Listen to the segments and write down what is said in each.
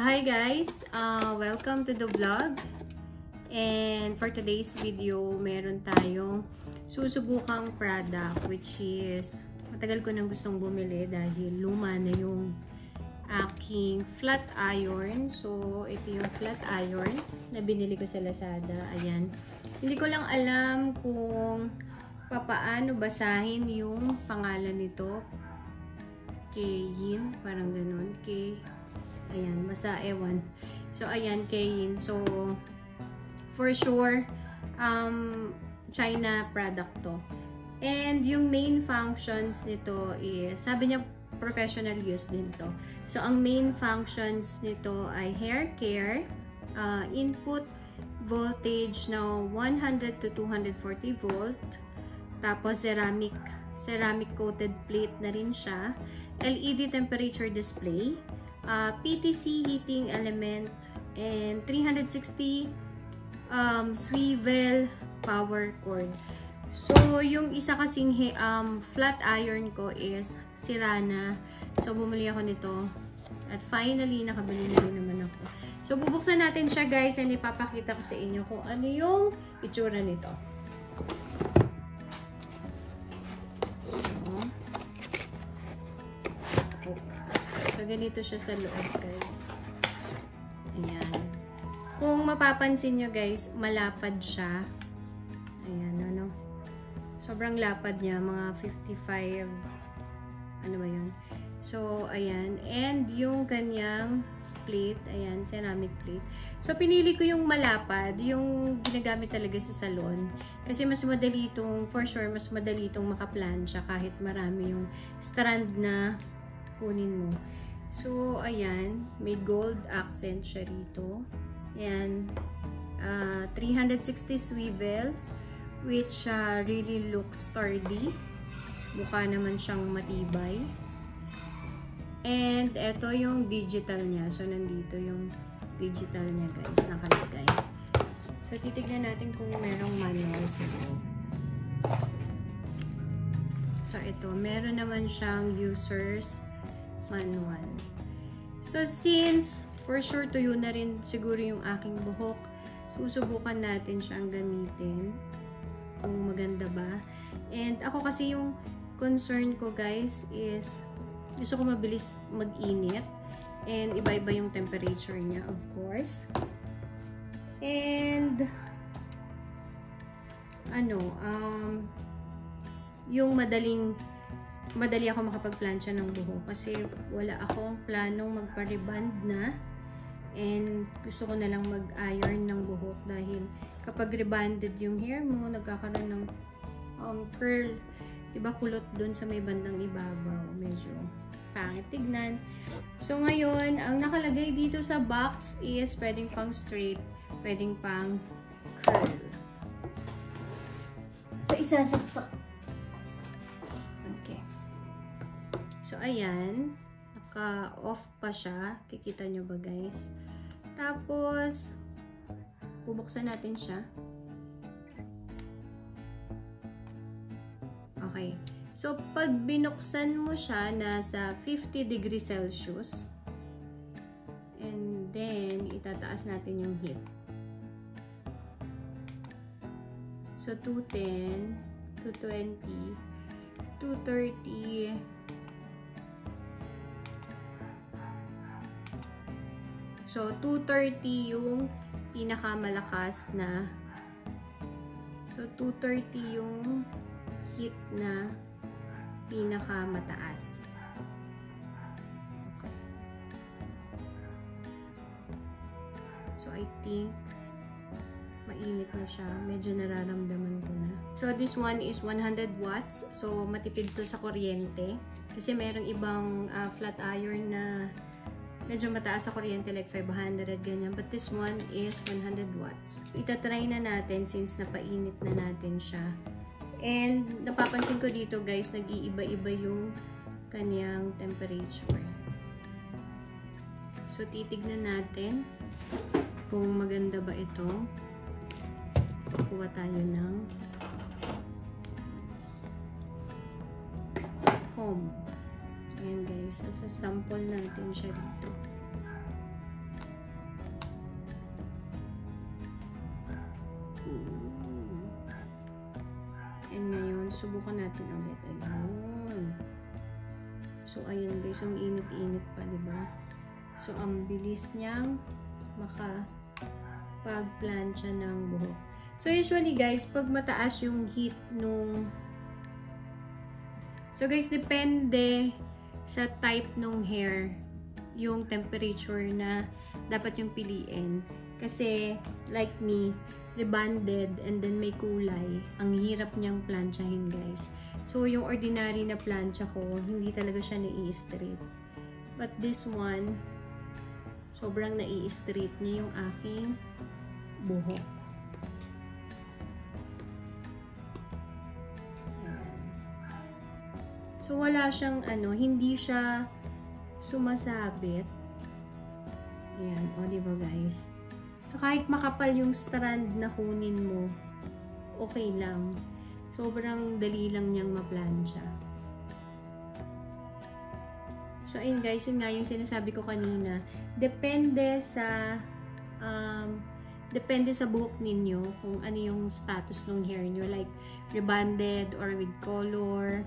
Hi guys! Welcome to the vlog. And for today's video, meron tayong susubukang product which is matagal ko nang gustong bumili dahil luma na yung aking flat iron. So, ito yung flat iron na binili ko sa Lazada. Ayan. Hindi ko lang alam kung papaano basahin yung pangalan nito. Keyin, parang ganun. Ayan, basta ewan. So, ayan, Keyin. So, for sure, China product to. And yung main functions nito is, sabi niya, professional use din to. So, ang main functions nito ay hair care, input voltage na 100 to 240 volt, tapos ceramic coated plate na rin siya, LED temperature display, PTC heating element, and 360 swivel power cord. So, yung isa kasing flat iron ko is sira na. So, bumili ako nito. At finally, nakabili na rin naman ako. So, bubuksan natin siya guys and ipapakita ko sa inyo kung ano yung itsura nito. So, ganito siya sa loob guys. Ayan. Kung mapapansin nyo guys, malapad siya. Ayan, ano. Sobrang lapad niya, mga 55, ano ba yun? So, ayan. And yung kanyang plate, ayan, ceramic plate. So, pinili ko yung malapad, yung ginagamit talaga sa salon. Kasi mas madali itong, for sure, mas madali itong makaplansya kahit marami yung strand na kunin mo. So, ayan, may gold accent siya rito. Ayan, 360 swivel, which really looks sturdy. Mukha naman siyang matibay. And ito yung digital niya. So, nandito yung digital niya guys, nakalagay. So, titignan natin kung merong manual sa loob. So, ito, meron naman siyang user's manual. So, since for sure tuyo na rin siguro yung aking buhok, susubukan natin siyang gamitin kung maganda ba. And ako kasi yung concern ko guys is gusto ko mabilis mag-init and iba-iba yung temperature niya, of course. And ano, yung madali ako makapagplansya ng buhok kasi wala akong planong magpa-rebond na and gusto ko na lang mag-iron ng buhok dahil kapag rebonded yung hair mo, nagkakaroon ng curl, diba kulot dun sa may bandang ibabaw, medyo pangit tignan. So ngayon, ang nakalagay dito sa box is pwedeng pang straight, pwedeng pang curl. So isasaksak. Okay. So, ayan. Naka-off pa siya. Kikita nyo ba, guys? Tapos, bubuksan natin siya. Okay. So, pag binuksan mo siya, nasa 50 degrees Celsius. And then, itataas natin yung heat. So, 210, 220, 230, so, 230 yung pinakamalakas na. So, 230 yung heat na pinakamataas. So, I think mainit na siya. Medyo nararamdaman ko na. So, this one is 100 watts. So, matipid to sa kuryente. Kasi merong ibang flat iron na medyo mataas sa kuryente, like 500, ganyan. But this one is 100 watts. Itatry na natin since napainit na natin siya. And, napapansin ko dito guys, nag-iiba-iba yung kanyang temperature. So, titignan natin kung maganda ba ito. Kukuha tayo ng comb. Ayan guys, nasa sample natin siya dito. And ngayon, subukan natin ulit. Ayun. So, ayun guys, ang init-init pa, diba? So, ang bilis niyang makapag-plancha ng buhok. So, usually guys, pag mataas yung heat nung... So, guys, depende sa type nung hair, yung temperature na dapat yung piliin. Kasi, like me, rebonded and then may kulay, ang hirap niyang planchahin, guys. So, yung ordinary na plancha ko, hindi talaga siya nai-straight. But this one, sobrang nai-straight niya yung aking buhok. So, wala siyang hindi siya sumasabit. Ayan, o diba guys? So, kahit makapal yung strand na kunin mo, okay lang. Sobrang dali lang niyang ma-plancha. So, ayun guys, yun nga yung sinasabi ko kanina. Depende sa buhok ninyo kung ano yung status ng hair nyo. Like, rebonded or with color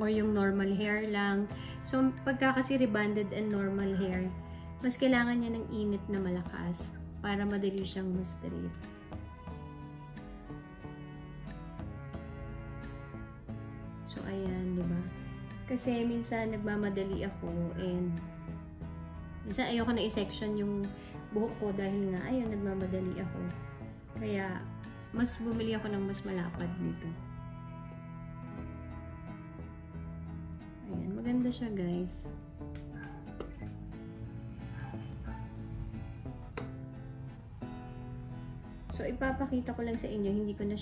or yung normal hair lang. So, pagka kasi rebonded and normal hair, mas kailangan niya ng init na malakas para madali siyang ma-straight. So, ayan, diba? Kasi minsan nagmamadali ako and minsan ayoko na i-section yung buhok ko dahil nga, ayun, nagmamadali ako. Kaya, mas bumili ako ng mas malapad nito. Ayan, maganda siya guys. So, ipapakita ko lang sa inyo, hindi ko na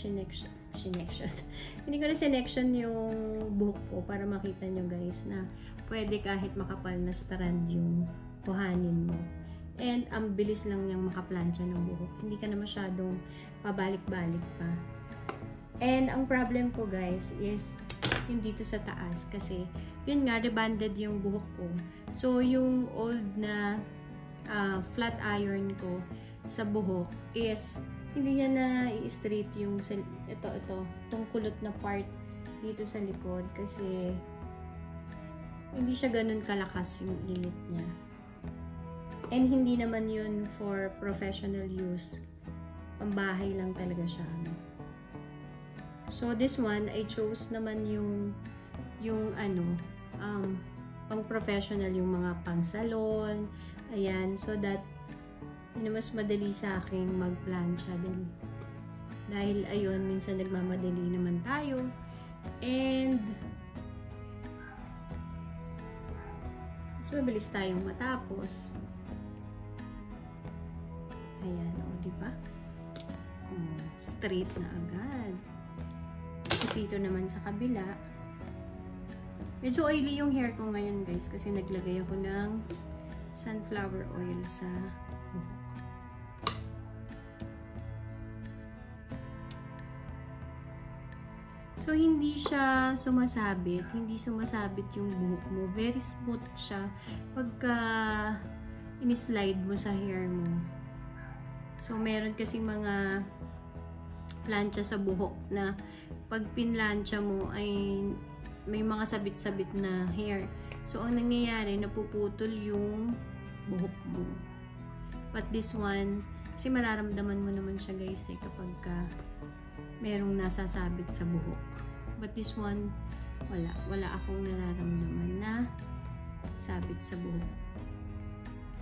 hindi ko na sinection yung buhok ko para makita nyo guys na pwede kahit makapal na strand yung kuhanin mo. And, ang bilis lang niyang makaplansya ng buhok. Hindi ka na masyadong pabalik-balik pa. And, ang problem ko guys is yung dito sa taas kasi yun nga, rebonded yung buhok ko. So, yung old na flat iron ko sa buhok is hindi niya na i-straight yung itong kulot na part dito sa likod kasi hindi siya ganun kalakas yung init niya. And hindi naman yun for professional use. Pambahay lang talaga siya. So this one, I chose naman yung pang professional, yung mga pang salon. Ayan, so that mas madali sa akin mag-plancha din. Dahil, ayun, minsan nagmamadali naman tayo. And, mas mabilis tayong matapos. Ayan, o, diba? Straight na agad. Tapos dito naman sa kabila. Medyo oily yung hair ko ngayon, guys, kasi naglagay ako ng sunflower oil sa buhok. So, hindi siya sumasabit. Hindi sumasabit yung buhok mo. Very smooth siya pagka in-slide mo sa hair mo. So, meron kasi mga plancha sa buhok na pag pinlancha mo ay may mga sabit-sabit na hair. So, ang nangyayari, napuputol yung buhok mo. But this one, kasi mararamdaman mo naman siya guys kapag merong nasasabit sa buhok. But this one, wala akong nararamdaman na sabit sa buhok.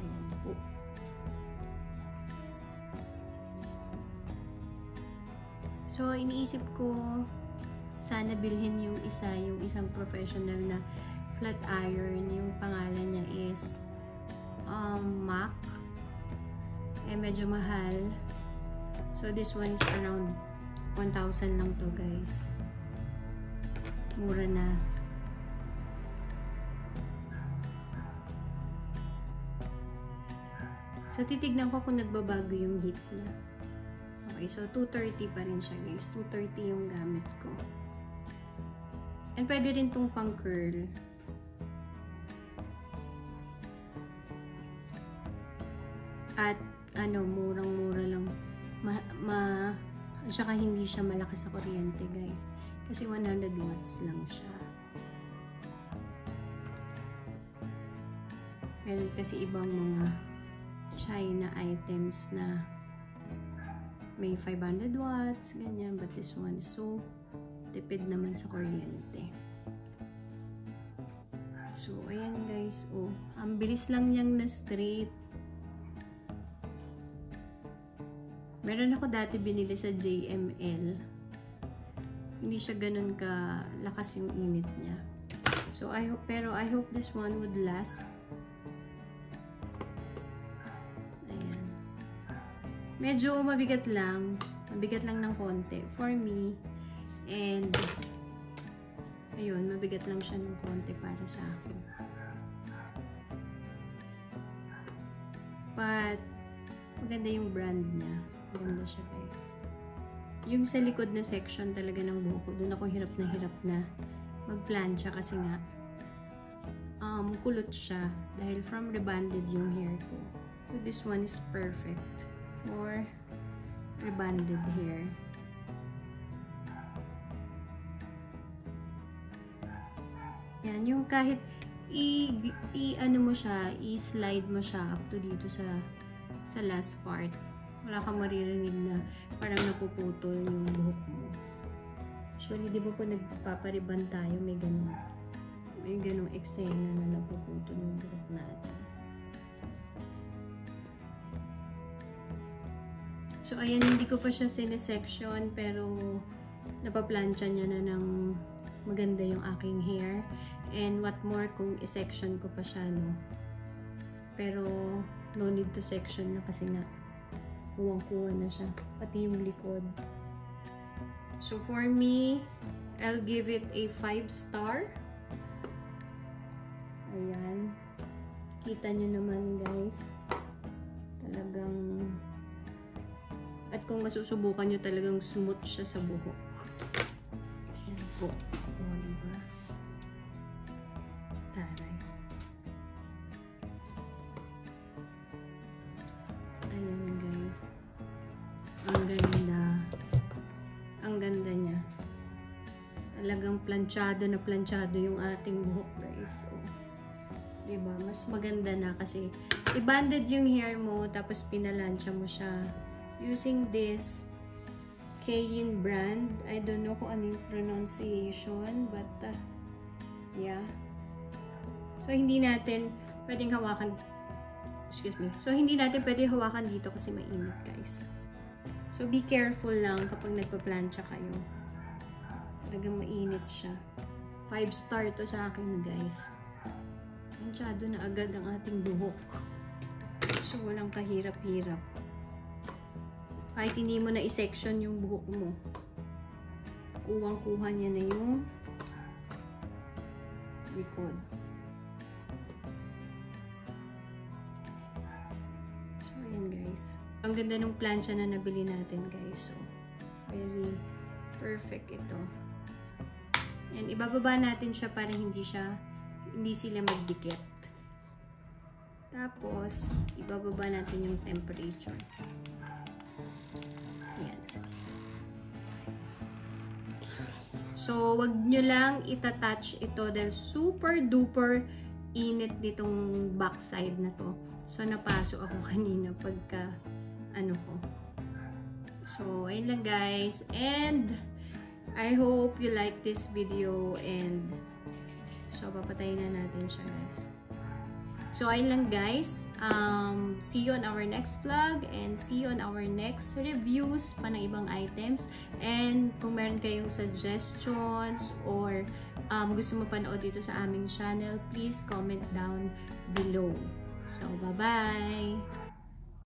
Ayan po. So, iniisip ko sana bilhin yung isang professional na flat iron. Yung pangalan niya is MAC. Medyo mahal. So, this one is around 1,000 lang to guys. Mura na. So, titignan ko kung nagbabago yung heat niya. Okay, so 230 pa rin siya guys. 230 yung gamit ko. And pwede rin tong pang curl. At murang-mura lang. At saka hindi siya malaki sa kuryente guys. Kasi 100 watts lang siya. Meron kasi ibang mga China items na may 500 watts, ganyan. But this one, so tipid naman sa kuryente. So, ayan guys. Oh, ang bilis lang niyang na straight. Meron ako dati binili sa JML. Hindi siya ganun ka lakas yung init niya. So, I hope this one would last. Ayan. Medyo mabigat lang. Mabigat lang ng konti. For me. And, ayun, mabigat lang siya ng konti para sa akin. But, maganda yung brand niya. Maganda siya guys. Yung sa likod na section talaga ng buhok ko, doon ako hirap na magplansya kasi nga kulot siya dahil from rebonded yung hair ko. So this one is perfect for rebonded hair. Yan, yung kahit ano mo siya, i-slide mo siya up to dito sa last part. Wala kang maririnig na parang napuputol yung buhok mo. Usually, di ba po nagpapariban tayo, may ganung eksena na napuputol yung buhok natin. So, ayan, hindi ko pa siya sinesection, pero napaplansya niya na ng maganda yung aking hair. And what more kung i-section ko pa siya, no? Pero, no need to section na kasi nga kuwang-kuwa na siya. Pati yung likod. So, for me, I'll give it a 5-star. Ayan. Kita nyo naman, guys. Talagang... At kung masusubukan nyo, talagang smooth siya sa buhok. Ayan po. O, diba? Taray. Ayan, guys. Ang ganda. Ang ganda niya. Talagang planchado na planchado yung ating buhok, guys. So, diba? Mas maganda na kasi i-banded yung hair mo tapos pinalansya mo siya using this Kayin brand. I don't know kung ano yung pronunciation but yeah. So, hindi natin pwedeng hawakan So, hindi natin pwede hawakan dito kasi mainit, guys. So, be careful lang kapag nagpa-plancha kayo. Talagang mainit siya. 5-star to sa akin, guys. Planchado na agad ang ating buhok. So, walang kahirap-hirap. Kahit hindi mo na i-section yung buhok mo. Kuwang-kuha niya na yung likod. Ang ganda ng plancha na nabili natin, guys. So, very perfect ito. And ibababa natin siya para hindi sila magdikit. Tapos, ibababa natin yung temperature. Ayan. So, wag nyo lang itatouch ito dahil super duper init nitong backside na to. So, napaso ako kanina pagka ano ko. So, ayun lang guys. And, I hope you like this video and so, papatayin na natin siya guys. So, ayun lang guys. See you on our next vlog and see you on our next reviews pa ng ibang items. And, kung meron kayong suggestions or gusto mo panood dito sa aming channel, please comment down below. So, bye-bye!